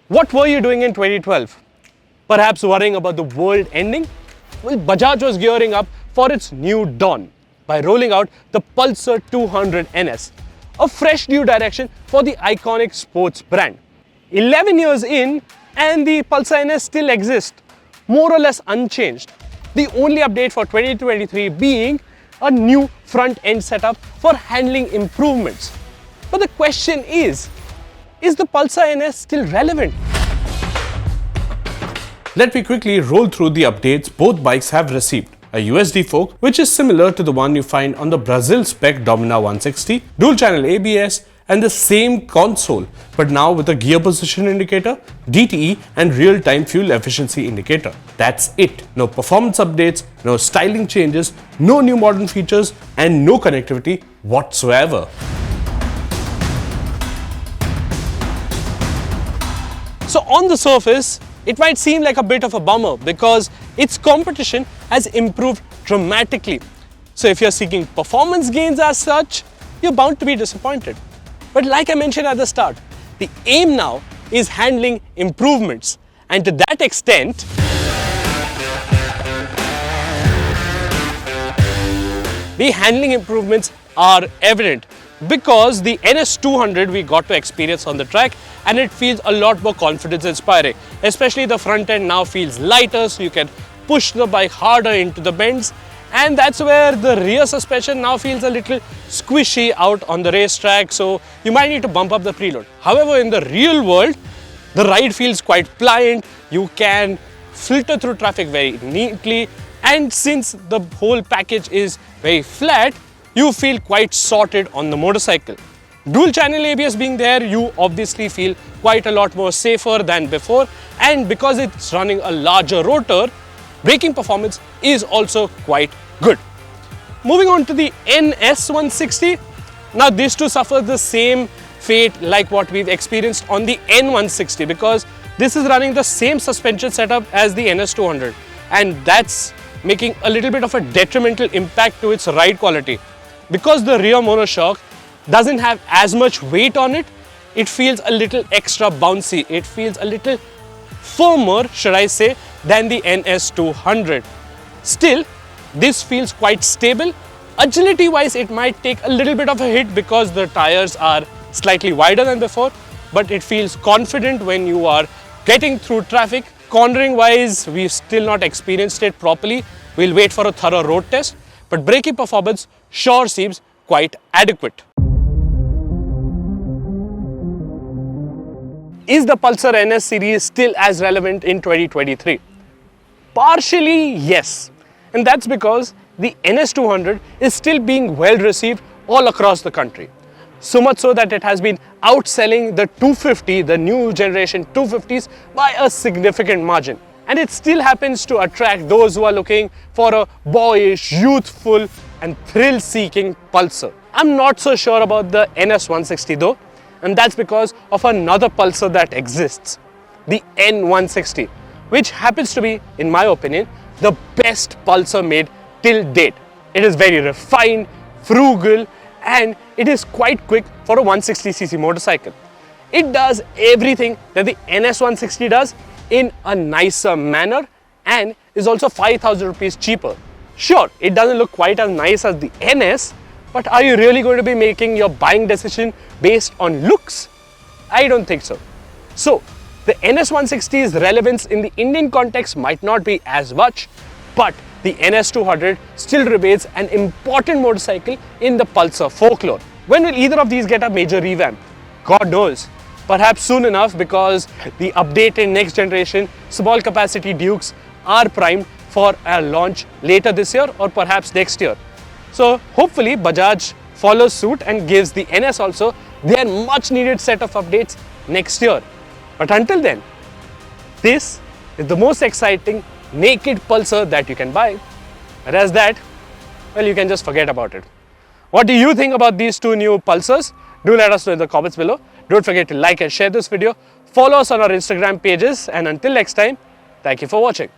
What were you doing in 2012? Perhaps worrying about the world ending? Well, Bajaj was gearing up for its new dawn by rolling out the Pulsar 200 NS, a fresh new direction for the iconic sports brand. 11 years in and the Pulsar NS still exists, more or less unchanged. The only update for 2023 being a new front end setup for handling improvements. But the question is the Pulsar NS still relevant? Let me quickly roll through the updates both bikes have received. A USD fork, which is similar to the one you find on the Brazil spec Domina 160, dual channel ABS, and the same console, but now with a gear position indicator, DTE, and real-time fuel efficiency indicator. That's it. No performance updates, no styling changes, no new modern features, and no connectivity whatsoever. So on the surface, it might seem like a bit of a bummer because its competition has improved dramatically. So if you're seeking performance gains as such, you're bound to be disappointed. But like I mentioned at the start, the aim now is handling improvements, and to that extent, the handling improvements are evident because the NS200 we got to experience on the track, and it feels a lot more confidence inspiring. Especially the front end now feels lighter, so you can push the bike harder into the bends, and that's where the rear suspension now feels a little squishy out on the racetrack, so you might need to bump up the preload. However, in the real world, the ride feels quite pliant, you can filter through traffic very neatly, and since the whole package is very flat, you feel quite sorted on the motorcycle. Dual channel ABS being there, you obviously feel quite a lot more safer than before, and because it's running a larger rotor, braking performance is also quite good. Moving on to the NS160, now these two suffer the same fate like what we've experienced on the N160 because this is running the same suspension setup as the NS200, and that's making a little bit of a detrimental impact to its ride quality. Because the rear monoshock doesn't have as much weight on it, it feels a little extra bouncy. It feels a little firmer, should I say, than the NS200. Still, this feels quite stable. Agility wise, it might take a little bit of a hit because the tires are slightly wider than before, but it feels confident when you are getting through traffic. Cornering wise, we've still not experienced it properly. We'll wait for a thorough road test, but braking performance sure seems quite adequate. Is the Pulsar NS series still as relevant in 2023? Partially, yes. And that's because the NS200 is still being well received all across the country. So much so that it has been outselling the 250, the new generation 250s by a significant margin. And it still happens to attract those who are looking for a boyish, youthful and thrill-seeking Pulsar. I'm not so sure about the NS160 though, and that's because of another Pulsar that exists, the N160, which happens to be, in my opinion, the best Pulsar made till date. It is very refined, frugal, and it is quite quick for a 160cc motorcycle. It does everything that the NS160 does in a nicer manner and is also 5,000 rupees cheaper. Sure, it doesn't look quite as nice as the NS, but are you really going to be making your buying decision based on looks? I don't think so. So, the NS160's relevance in the Indian context might not be as much, but the NS200 still remains an important motorcycle in the Pulsar folklore. When will either of these get a major revamp? God knows. Perhaps soon enough, because the updated next generation small capacity Dukes are primed for a launch later this year or perhaps next year. So hopefully Bajaj follows suit and gives the NS also their much needed set of updates next year. But until then, this is the most exciting naked Pulsar that you can buy. Whereas that, well, you can just forget about it. What do you think about these two new Pulsars? Do let us know in the comments below. Don't forget to like and share this video. Follow us on our Instagram pages, and until next time, thank you for watching.